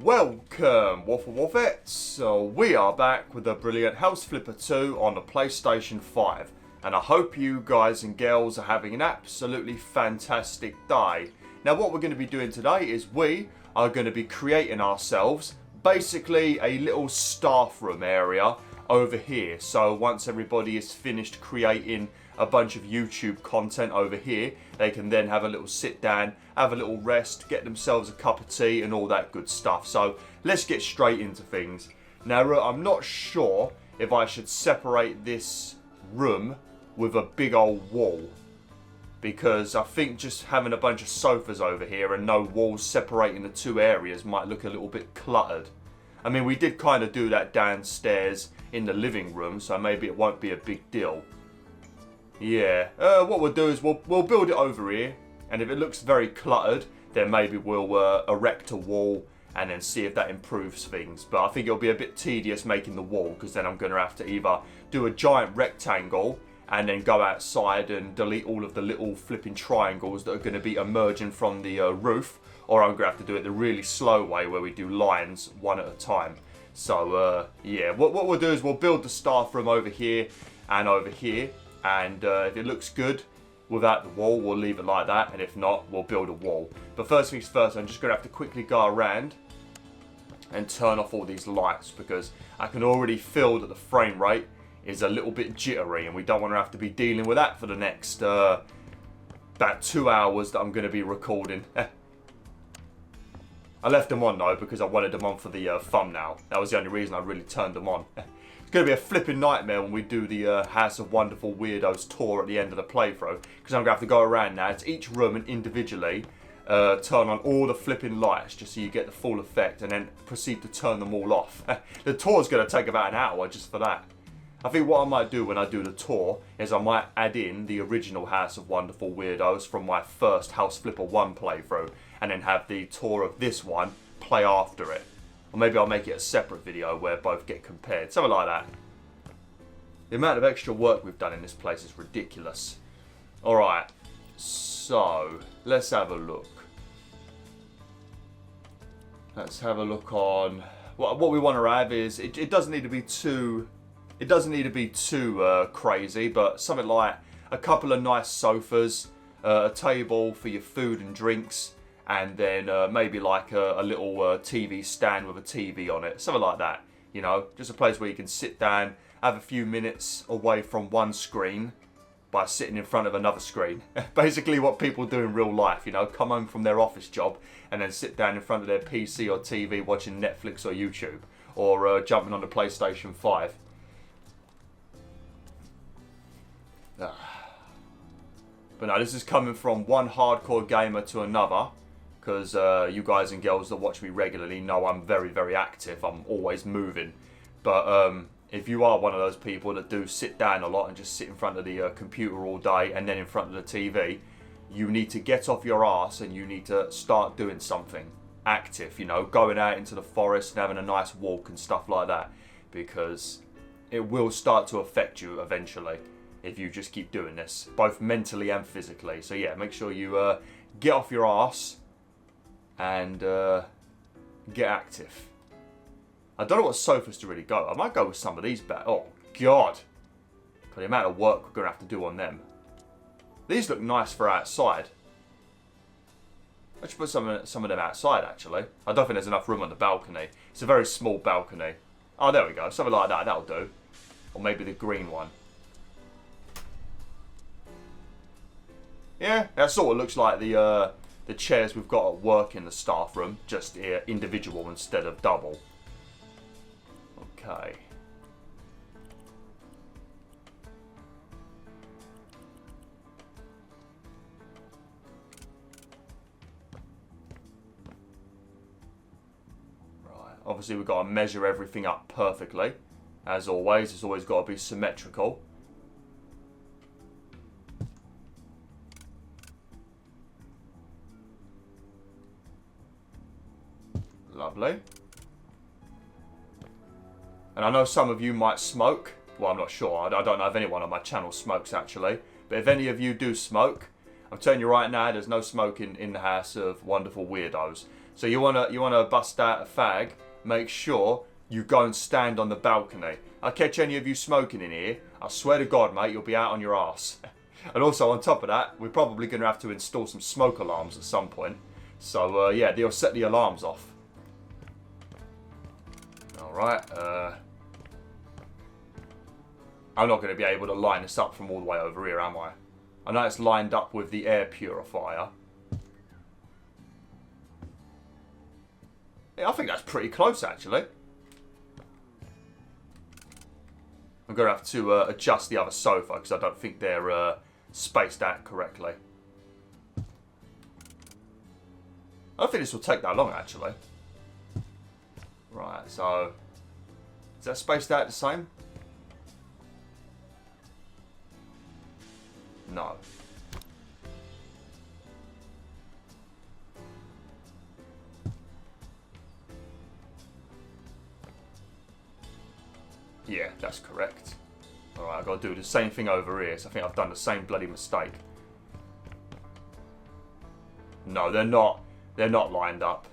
Welcome, WolfTheWolf. So we are back with a brilliant House Flipper 2 on the PlayStation 5. And I hope you guys and girls are having an absolutely fantastic day. Now what we're going to be doing today is we are going to be creating ourselves basically a little staff room area over here. So once everybody is finished creating a bunch of YouTube content over here, they can then have a little sit down, have a little rest, get themselves a cup of tea and all that good stuff. So let's get straight into things. Now I'm not sure if I should separate this room with a big old wall, because I think just having a bunch of sofas over here and no walls separating the two areas might look a little bit cluttered. I mean, we did kind of do that downstairs in the living room, so maybe it won't be a big deal. Yeah, what we'll do is we'll build it over here, and if it looks very cluttered, then maybe we'll erect a wall and then see if that improves things. But I think it'll be a bit tedious making the wall, because then I'm going to have to either do a giant rectangle and then go outside and delete all of the little flipping triangles that are going to be emerging from the roof, or I'm going to have to do it the really slow way where we do lines one at a time. So yeah, what we'll do is we'll build the staff room over here and over here. And if it looks good without the wall, we'll leave it like that. And if not, we'll build a wall. But first things first, I'm just going to have to quickly go around and turn off all these lights, because I can already feel that the frame rate is a little bit jittery. And we don't want to have to be dealing with that for the next about 2 hours that I'm going to be recording. I left them on though, because I wanted them on for the thumbnail. That was the only reason I really turned them on. It's going to be a flipping nightmare when we do the House of Wonderful Weirdos tour at the end of the playthrough, because I'm going to have to go around now to each room and individually turn on all the flipping lights just so you get the full effect, and then proceed to turn them all off. The tour's going to take about an hour just for that. I think what I might do when I do the tour is I might add in the original House of Wonderful Weirdos from my first House Flipper 1 playthrough, and then have the tour of this one play after it. Or maybe I'll make it a separate video where both get compared. Something like that. The amount of extra work we've done in this place is ridiculous. Alright, so let's have a look. Let's have a look on what we want to have is it doesn't need to be too crazy, but something like a couple of nice sofas, a table for your food and drinks, and then maybe like a little TV stand with a TV on it. Something like that, you know. Just a place where you can sit down, have a few minutes away from one screen by sitting in front of another screen. Basically what people do in real life, you know. Come home from their office job and then sit down in front of their PC or TV watching Netflix or YouTube. Or jumping on the PlayStation 5. But no, this is coming from one hardcore gamer to another. Because you guys and girls that watch me regularly know I'm very, very active. I'm always moving. But if you are one of those people that do sit down a lot and just sit in front of the computer all day and then in front of the TV, you need to get off your ass and you need to start doing something active. You know, going out into the forest and having a nice walk and stuff like that. Because it will start to affect you eventually if you just keep doing this. Both mentally and physically. So yeah, make sure you get off your ass and get active. I don't know what sofas to really go. I might go with some of these back. Oh god, the amount of work we're gonna have to do on them. These look nice for outside. I should put some of them outside actually. I don't think there's enough room on the balcony. It's a very small balcony. Oh, there we go. Something like that. That'll do. Or maybe the green one. Yeah, that sort of looks like the chairs we've got at work in the staff room, just individual instead of double. Okay. Right, obviously we've got to measure everything up perfectly. As always, it's always got to be symmetrical. Lovely. And I know some of you might smoke. Well, I'm not sure. I don't know if anyone on my channel smokes actually. But if any of you do smoke, I'm telling you right now, there's no smoking in the house of wonderful weirdos. So you wanna bust out a fag, make sure you go and stand on the balcony. I catch any of you smoking in here, I swear to God, mate, you'll be out on your arse. And also on top of that, we're probably going to have to install some smoke alarms at some point. So yeah, they'll set the alarms off. Alright, I'm not going to be able to line this up from all the way over here, am I? I know it's lined up with the air purifier. Yeah, I think that's pretty close, actually. I'm going to have to adjust the other sofa because I don't think they're spaced out correctly. I don't think this will take that long, actually. Right, so... Is that spaced out the same? No. Yeah, that's correct. Alright, I've got to do the same thing over here, so I think I've done the same bloody mistake. No, they're not. They're not lined up.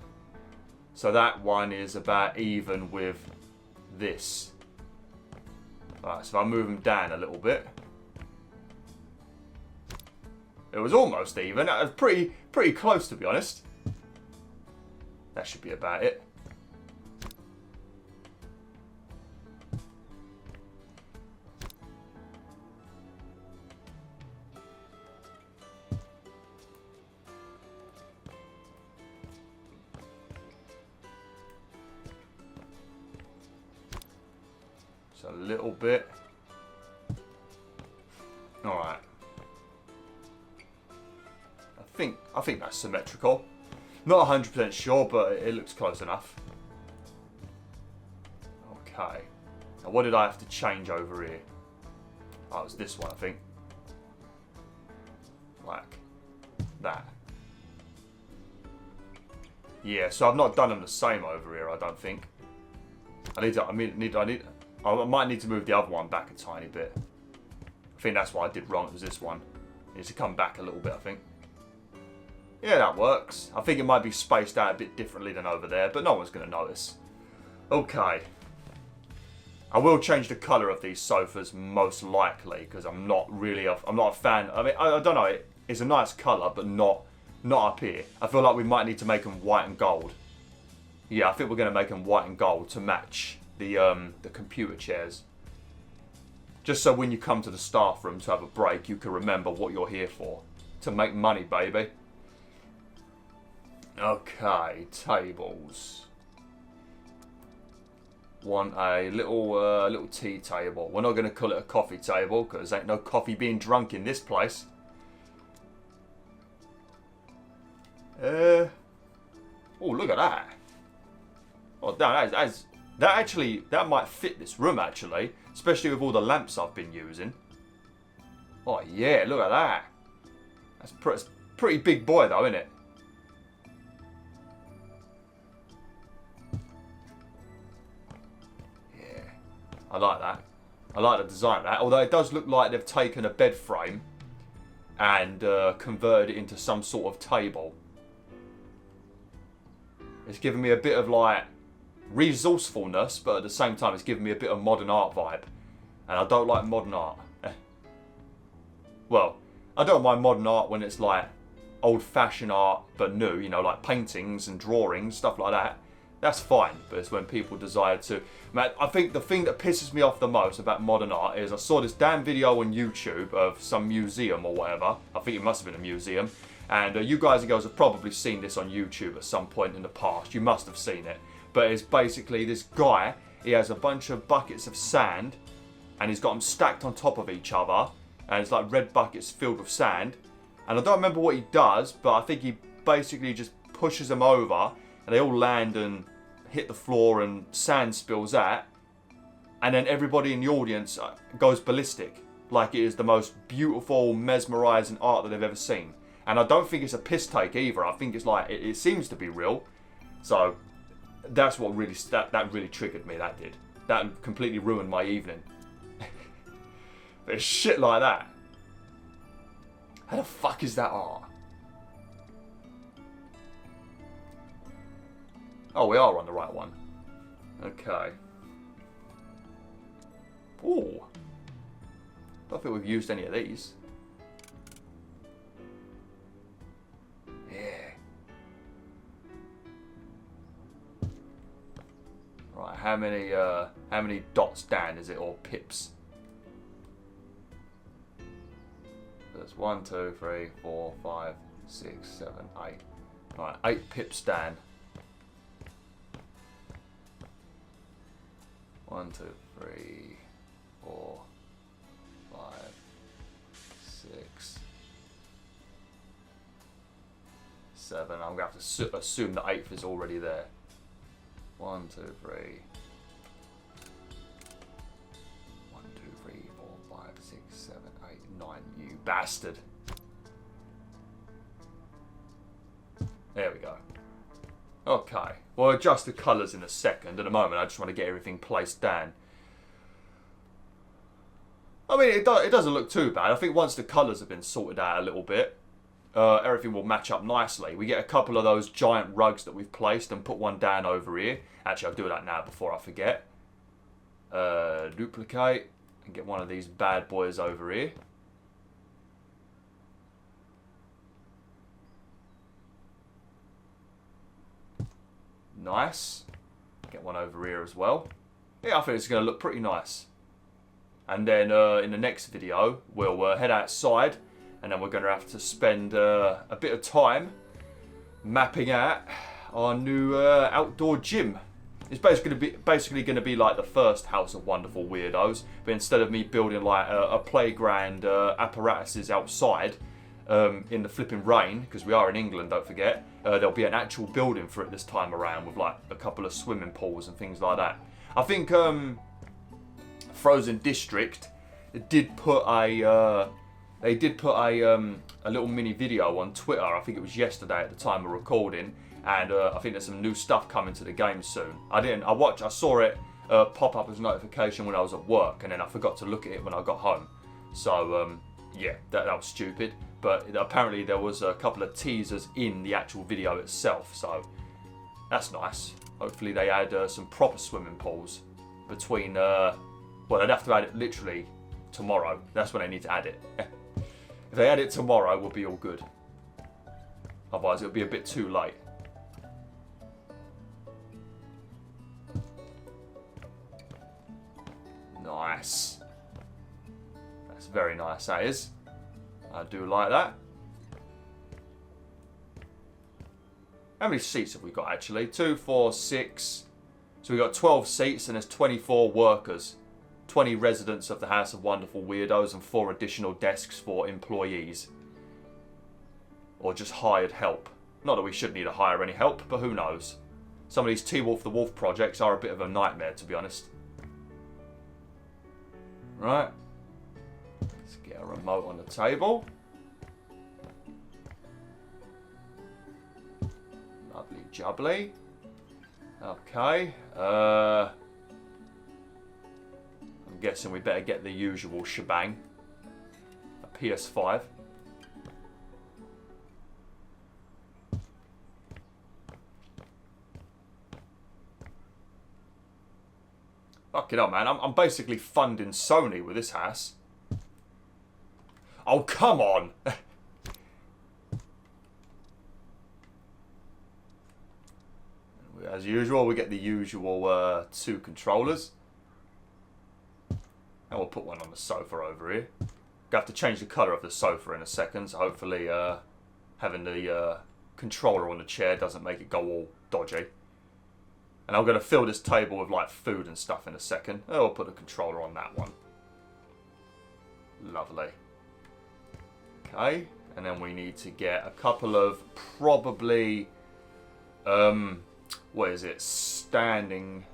So that one is about even with this. Alright, so if I move them down a little bit. It was almost even. That was pretty close, to be honest. That should be about it. A little bit. Alright. I think that's symmetrical. Not 100% sure, but it looks close enough. Okay. Now what did I have to change over here? Oh, it was this one, I think. Like that. Yeah, so I've not done them the same over here, I don't think. I might need to move the other one back a tiny bit. I think that's what I did wrong. It was this one. It needs to come back a little bit, I think. Yeah, that works. I think it might be spaced out a bit differently than over there, but no one's going to notice. Okay. I will change the colour of these sofas most likely, because I'm not a fan. I mean, I don't know. It's a nice colour, but not up here. I feel like we might need to make them white and gold. Yeah, I think we're going to make them white and gold to match the computer chairs. Just so when you come to the staff room to have a break, you can remember what you're here for. To make money, baby. Okay, tables. Want a little tea table. We're not going to call it a coffee table, because ain't no coffee being drunk in this place. Oh, look at that. Oh, that might fit this room, actually. Especially with all the lamps I've been using. Oh, yeah, look at that. That's pretty big boy, though, isn't it? Yeah, I like that. I like the design of that. Although it does look like they've taken a bed frame and converted it into some sort of table. It's giving me a bit of, like, resourcefulness, but at the same time it's giving me a bit of modern art vibe, and I don't like modern art. Well, I don't mind modern art when it's like old-fashioned art but new, you know, like paintings and drawings, stuff like that. That's fine, but it's when people desire to... Man, I think the thing that pisses me off the most about modern art is I saw this damn video on YouTube of some museum or whatever. I think it must have been a museum, and you guys and girls have probably seen this on YouTube at some point in the past. You must have seen it. But it's basically this guy, he has a bunch of buckets of sand, and he's got them stacked on top of each other, and it's like red buckets filled with sand. And I don't remember what he does, but I think he basically just pushes them over, and they all land and hit the floor, and sand spills out. And then everybody in the audience goes ballistic, like it is the most beautiful, mesmerising art that they've ever seen. And I don't think it's a piss take either. I think it's like, it seems to be real. So... that's what really that really triggered me. That did. That completely ruined my evening. But shit like that. How the fuck is that art? Oh, we are on the right one. Okay. Ooh. Don't think we've used any of these. Yeah. Right, how many dots down is it, or pips? There's 1, 2, 3, 4, 5, 6, 7, 8. Right, 8 pips down. 1, 2, 3, 4, 5, 6, 7. I'm gonna have to assume the 8th is already there. 1, 2, 3. 1, 2, 3, 4, 5, 6, 7, 8, 9. You bastard. There we go. Okay. We'll adjust the colours in a second. At the moment, I just want to get everything placed down. I mean, it doesn't look too bad. I think once the colours have been sorted out a little bit, everything will match up nicely. We get a couple of those giant rugs that we've placed and put one down over here. Actually, I'll do that now before I forget. Duplicate and get one of these bad boys over here. Nice. Get one over here as well. Yeah, I think it's going to look pretty nice. And then in the next video, we'll head outside, and then we're going to have to spend a bit of time mapping out our new outdoor gym. It's basically going to be like the first House of Wonderful Weirdos, but instead of me building like a playground apparatuses outside in the flipping rain, because we are in England, don't forget, there'll be an actual building for it this time around with like a couple of swimming pools and things like that. I think Frozen District did put a little mup video on Twitter. I think it was yesterday at the time of recording, and I think there's some new stuff coming to the game soon. I saw it pop up as a notification when I was at work, and then I forgot to look at it when I got home. So yeah, that was stupid. But apparently there was a couple of teasers in the actual video itself, so that's nice. Hopefully they add some proper swimming pools between, well, they'd have to add it literally tomorrow. That's when they need to add it. If they add it tomorrow, we'll be all good. Otherwise it'll be a bit too late. Nice. That's very nice, that is. I do like that. How many seats have we got actually? 2, 4, 6. So we've got 12 seats and there's 24 workers. 20 residents of the House of Wonderful Weirdos and 4 additional desks for employees. Or just hired help. Not that we should need to hire any help, but who knows. Some of these BwolfTheWolf projects are a bit of a nightmare, to be honest. Right. Let's get a remote on the table. Lovely jubbly. Okay. I'm guessing we better get the usual shebang. A PS5. Fucking hell, man. I'm basically funding Sony with this house. Oh, come on! As usual, we get the usual 2 controllers. And we'll put one on the sofa over here. Gonna have to change the colour of the sofa in a second, so hopefully having the controller on the chair doesn't make it go all dodgy. And I'm going to fill this table with like food and stuff in a second. Oh, I'll put a controller on that one. Lovely. Okay, and then we need to get a couple of probably, what is it? Standing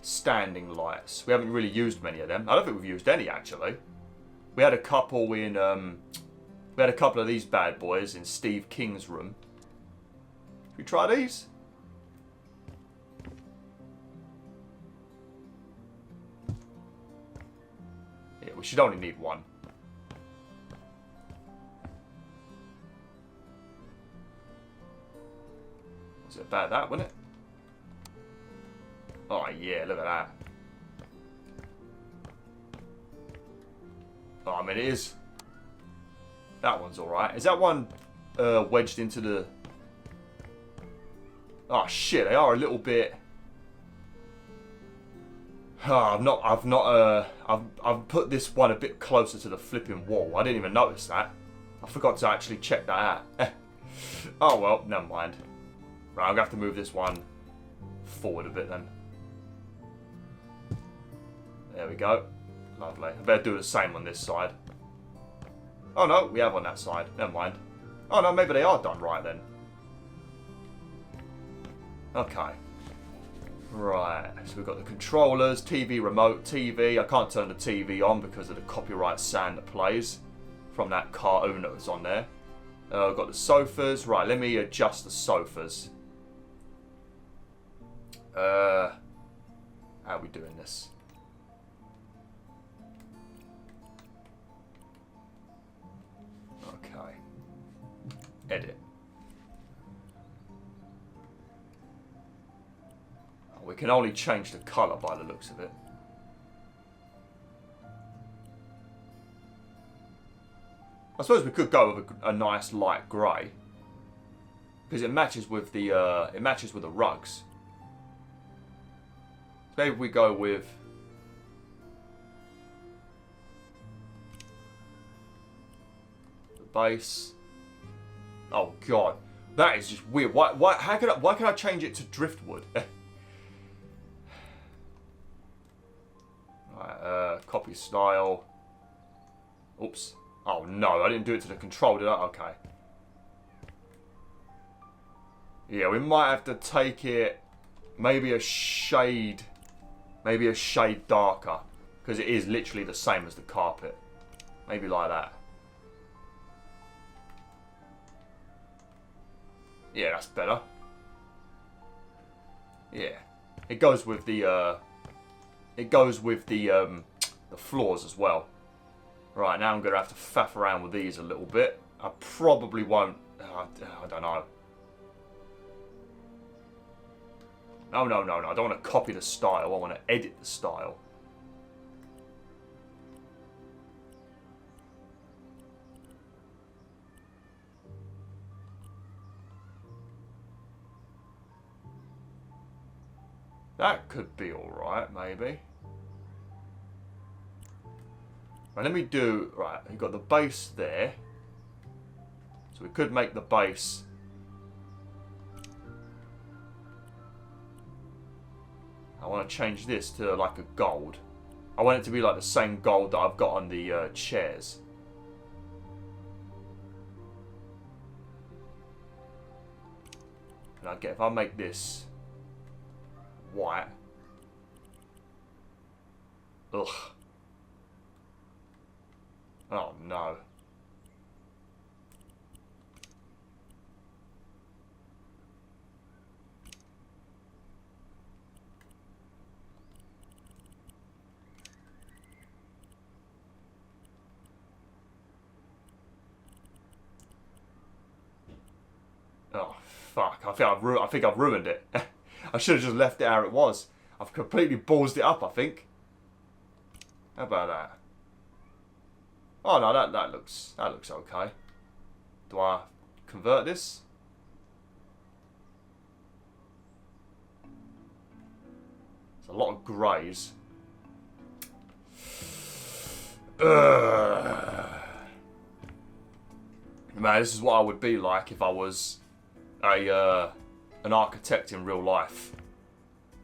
lights. We haven't really used many of them. I don't think we've used any actually. We had a couple in, we had a couple of these bad boys in Steve King's room. Should we try these? Yeah, we should only need one. Is it about that, wasn't it? Oh, yeah, look at that. Oh, I mean, it is. That one's alright. Is that one wedged into the... Oh, shit, they are a little bit... Oh, I've put this one a bit closer to the flipping wall. I didn't even notice that. I forgot to actually check that out. Oh, well, never mind. Right, I'm going to have to move this one forward a bit then. There we go. Lovely. I better do the same on this side. Oh, no, we have on that side. Never mind. Oh, no, maybe they are done right then. Okay. Right, so we've got the controllers, TV remote, TV. I can't turn the TV on because of the copyright sound that plays from that cartoon that was on there. I've got the sofas. Right, let me adjust the sofas. How are we doing this? Okay. Edit. We can only change the colour by the looks of it. I suppose we could go with a nice light grey, because it matches with the rugs. Maybe we go with the base. Oh god, that is just weird. Why can I change it to driftwood? Right, copy style. Oops. Oh no, I didn't do it to the control, did I? Okay. Yeah, we might have to take it maybe a shade darker, because it is literally the same as the carpet. Maybe like that. Yeah, that's better. Yeah, it goes with the floors as well. Right, now I'm going to have to faff around with these a little bit. I probably won't. I don't know. No. I don't want to copy the style. I want to edit the style. That could be alright, maybe. Right, let me do... Right, you've got the base there. So we could make the base... I want to change this to like a gold. I want it to be like the same gold that I've got on the chairs. And I get, if I make this white... Ugh. Oh no. Oh fuck! I think I've ruined it. I should have just left it how it was. I've completely ballsed it up, I think. How about that? Oh no, that looks okay. Do I convert this? It's a lot of greys. Man, this is what I would be like if I was an architect in real life.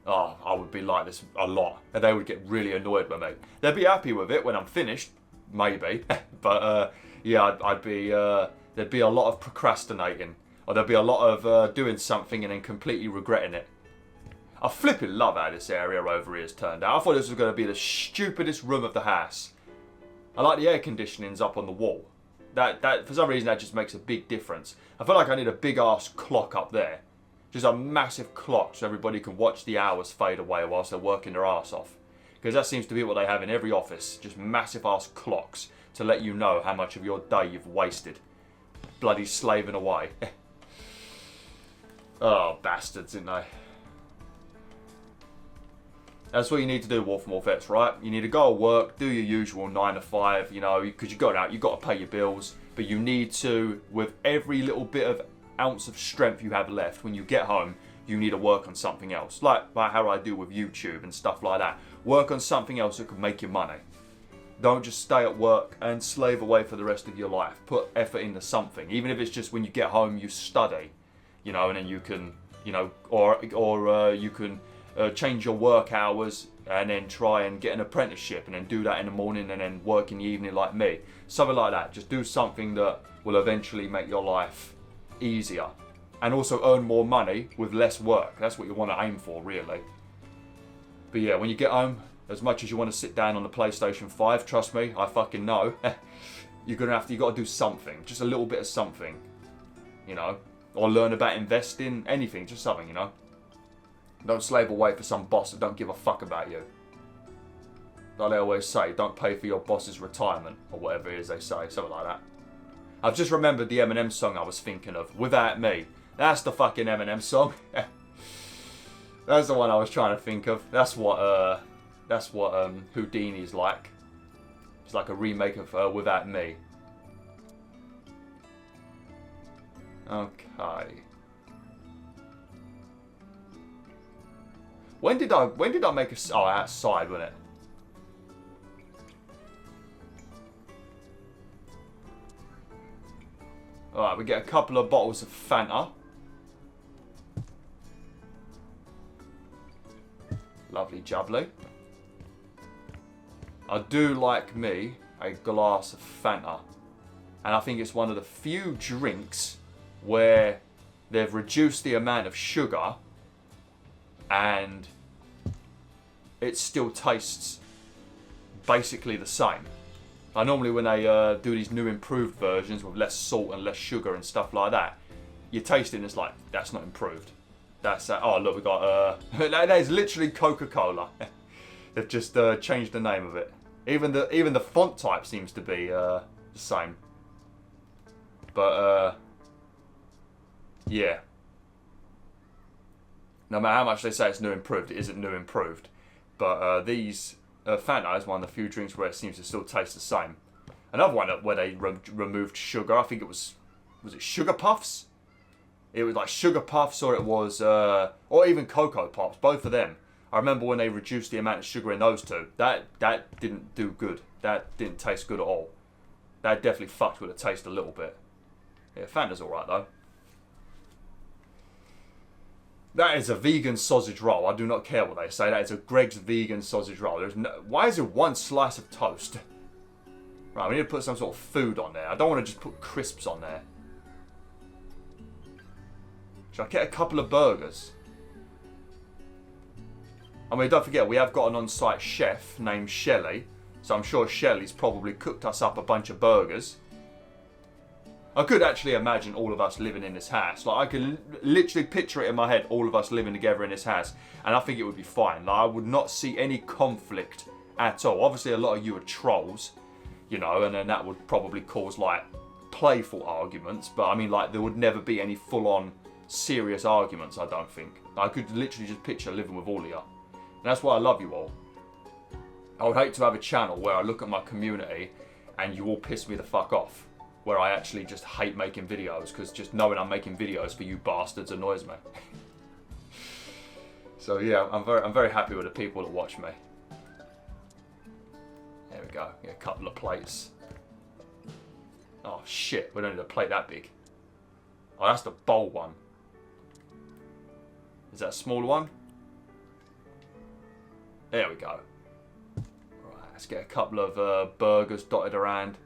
Oh, I would be like this a lot, and they would get really annoyed with me. They'd be happy with it when I'm finished. Maybe, but yeah, I'd be. There'd be a lot of procrastinating, or there'd be a lot of doing something and then completely regretting it. I flipping love how this area over here has turned out. I thought this was going to be the stupidest room of the house. I like the air conditioning's up on the wall. That for some reason that just makes a big difference. I feel like I need a big ass clock up there, just a massive clock so everybody can watch the hours fade away whilst they're working their ass off. Because that seems to be what they have in every office. Just massive ass clocks to let you know how much of your day you've wasted. Bloody slaving away. Oh, bastards, didn't they? That's what you need to do, WolfTheWolf, right? You need to go to work, do your usual 9 to 5, you know, because you got out, you got to pay your bills, but you need to, with every little bit of ounce of strength you have left, when you get home, you need to work on something else. Like how I do with YouTube and stuff like that. Work on something else that can make you money. Don't just stay at work and slave away for the rest of your life. Put effort into something. Even if it's just when you get home, you study, you know, and then you can, you know, or you can change your work hours and then try and get an apprenticeship and then do that in the morning and then work in the evening like me. Something like that. Just do something that will eventually make your life easier. And also earn more money with less work. That's what you want to aim for, really. But yeah, when you get home, as much as you want to sit down on the PlayStation 5, trust me, I fucking know, you got to do something. Just a little bit of something, you know. Or learn about investing, anything, just something, you know. Don't slave away for some boss that don't give a fuck about you. Like they always say, don't pay for your boss's retirement, or whatever it is they say, something like that. I've just remembered the Eminem song I was thinking of, Without Me. That's the fucking Eminem song. That's the one I was trying to think of. That's what Houdini's like. It's like a remake of Without Me. Okay. When did I make a... Oh, outside, wasn't it? Alright, we get a couple of bottles of Fanta. Lovely jubbly. I do like me a glass of Fanta. And I think it's one of the few drinks where they've reduced the amount of sugar and it still tastes basically the same. Like normally when they do these new improved versions with less salt and less sugar and stuff like that, you taste it and it's like, that's not improved. That's oh look, we got that is literally Coca-Cola. They've just changed the name of it. Even the font type seems to be the same. But yeah. No matter how much they say it's new improved, it isn't new improved. But these Fanta is one of the few drinks where it seems to still taste the same. Another one where they removed sugar. I think it was it Sugar Puffs? It was like Sugar Puffs, or it was, or even Cocoa Pops. Both of them. I remember when they reduced the amount of sugar in those two. That didn't do good. That didn't taste good at all. That definitely fucked with the taste a little bit. Yeah, Fanta's alright though. That is a vegan sausage roll. I do not care what they say. That is a Greg's vegan sausage roll. Why is it one slice of toast? Right, we need to put some sort of food on there. I don't want to just put crisps on there. Should I get a couple of burgers? I mean, don't forget, we have got an on-site chef named Shelley. So I'm sure Shelley's probably cooked us up a bunch of burgers. I could actually imagine all of us living in this house. Like, I could literally picture it in my head, all of us living together in this house. And I think it would be fine. Like, I would not see any conflict at all. Obviously, a lot of you are trolls, you know, and then that would probably cause, like, playful arguments. But, I mean, like, there would never be any full-on serious arguments, I don't think. I could literally just picture living with all of you. And that's why I love you all. I would hate to have a channel where I look at my community and you all piss me the fuck off. Where I actually just hate making videos, because just knowing I'm making videos for you bastards annoys me. So yeah, I'm very happy with the people that watch me. There we go. Get a couple of plates. Oh shit, we don't need a plate that big. Oh, that's the bowl one. Is that a smaller one? There we go. Right, let's get a couple of burgers dotted around.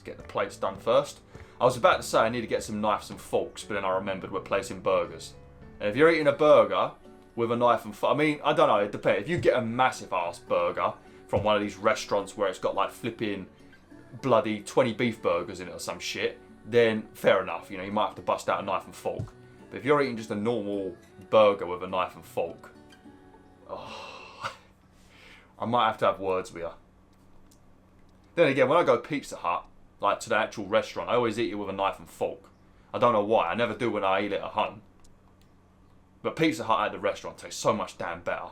Get the plates done first. I was about to say I need to get some knives and forks, but then I remembered we're placing burgers. And if you're eating a burger with a knife and fork, I mean, I don't know, it depends. If you get a massive ass burger from one of these restaurants where it's got like flipping bloody 20 beef burgers in it or some shit, then fair enough, you know, you might have to bust out a knife and fork. But if you're eating just a normal burger with a knife and fork, oh, I might have to have words with you. Then again, when I go Pizza Hut, like to the actual restaurant, I always eat it with a knife and fork. I don't know why. I never do when I eat it at home. But Pizza Hut at the restaurant tastes so much damn better.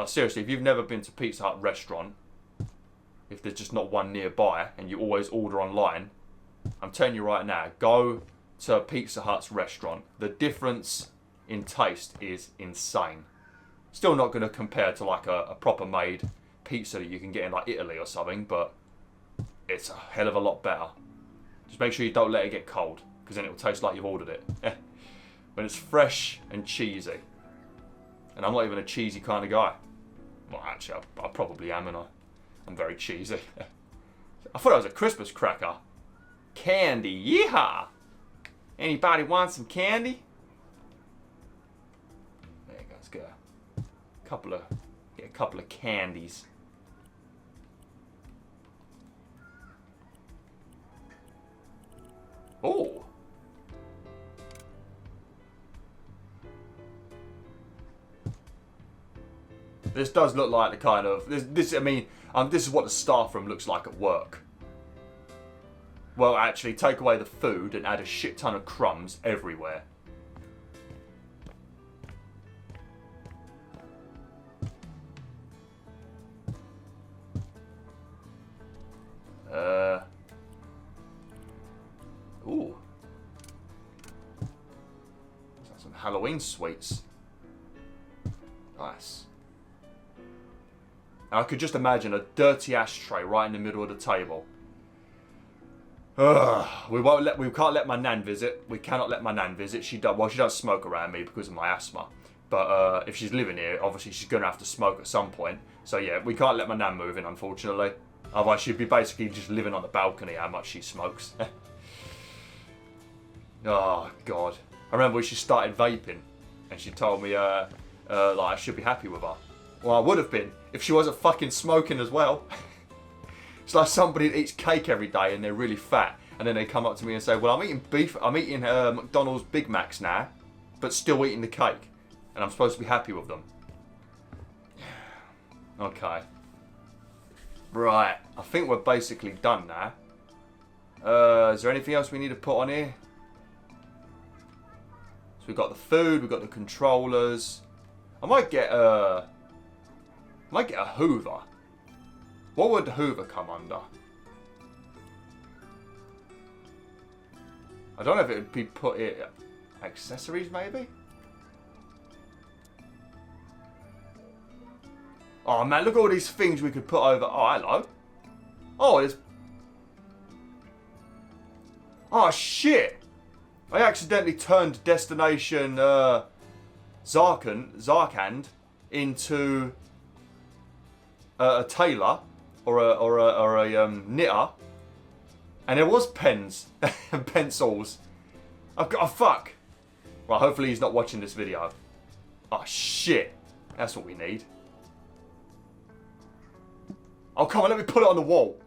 Seriously, if you've never been to Pizza Hut restaurant, if there's just not one nearby and you always order online, I'm telling you right now, go to Pizza Hut's restaurant. The difference in taste is insane. Still not going to compare to like a proper made pizza that you can get in like Italy or something, but it's a hell of a lot better. Just make sure you don't let it get cold, because then it will taste like you've ordered it. When it's fresh and cheesy. And I'm not even a cheesy kind of guy. Well, actually, I probably am, and I'm very cheesy. I thought it was a Christmas cracker. Candy, yeehaw! Anybody want some candy? There you go, let's get a couple of candies. Oh! This does look like the kind of this. I mean, this is what the staff room looks like at work. Well, actually, take away the food and add a shit ton of crumbs everywhere. Ooh. Some Halloween sweets. Nice. And I could just imagine a dirty ashtray right in the middle of the table. We can't let my nan visit. We cannot let my nan visit. She does smoke around me because of my asthma. But if she's living here, obviously she's going to have to smoke at some point. So yeah, we can't let my nan move in, unfortunately. Otherwise she'd be basically just living on the balcony how much she smokes. Oh, God. I remember when she started vaping and she told me like I should be happy with her. Well, I would have been if she wasn't fucking smoking as well. It's like somebody that eats cake every day and they're really fat, and then they come up to me and say, well, I'm eating McDonald's Big Macs now, but still eating the cake, and I'm supposed to be happy with them. Okay. Right, I think we're basically done now. Is there anything else we need to put on here? So we've got the food, we've got the controllers. I might get a Hoover. What would the Hoover come under? I don't know if it would be put in accessories, maybe? Oh man, look at all these things we could put over. Oh, hello. Oh, there's... Oh, shit. I accidentally turned Destination Zarkand into a tailor or a knitter, and there was pens and pencils. Oh, fuck. Well, hopefully he's not watching this video. Oh, shit. That's what we need. Oh, come on, let me put it on the wall.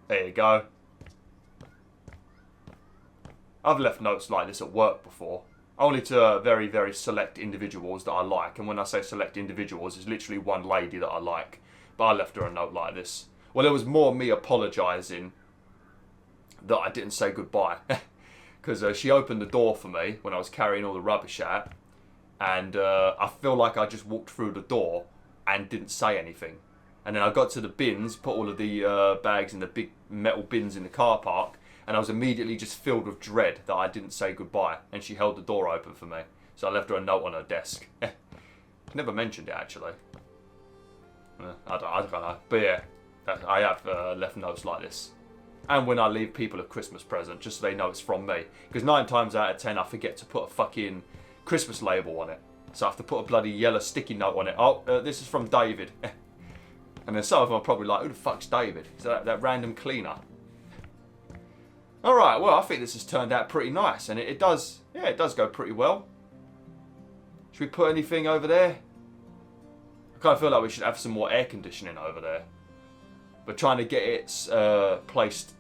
There you go. I've left notes like this at work before. Only to very, very select individuals that I like. And when I say select individuals, it's literally one lady that I like. But I left her a note like this. Well, it was more me apologising that I didn't say goodbye. Because she opened the door for me when I was carrying all the rubbish out. And I feel like I just walked through the door and didn't say anything. And then I got to the bins, put all of the bags in the big metal bins in the car park. And I was immediately just filled with dread that I didn't say goodbye. And she held the door open for me. So I left her a note on her desk. Never mentioned it, actually. I don't know. But yeah, I have left notes like this. And when I leave people a Christmas present, just so they know it's from me. Because 9 times out of 10, I forget to put a fucking Christmas label on it. So I have to put a bloody yellow sticky note on it. Oh, this is from David. And then some of them are probably like, who the fuck's David? Is that random cleaner? Alright, well, I think this has turned out pretty nice. And it does, yeah, it does go pretty well. Should we put anything over there? I kind of feel like we should have some more air conditioning over there. But trying to get it placed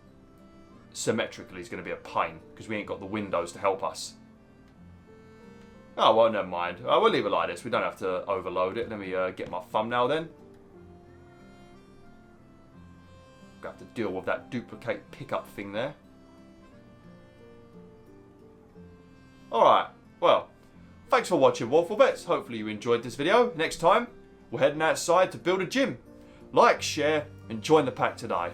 symmetrically is going to be a pain. Because we ain't got the windows to help us. Oh, well, never mind. We'll leave it like this. We don't have to overload it. Let me get my thumbnail then. Got to deal with that duplicate pickup thing there. Alright, well, thanks for watching, WolfTheWolf. Hopefully you enjoyed this video. Next time, we're heading outside to build a gym. Like, share, and join the pack today.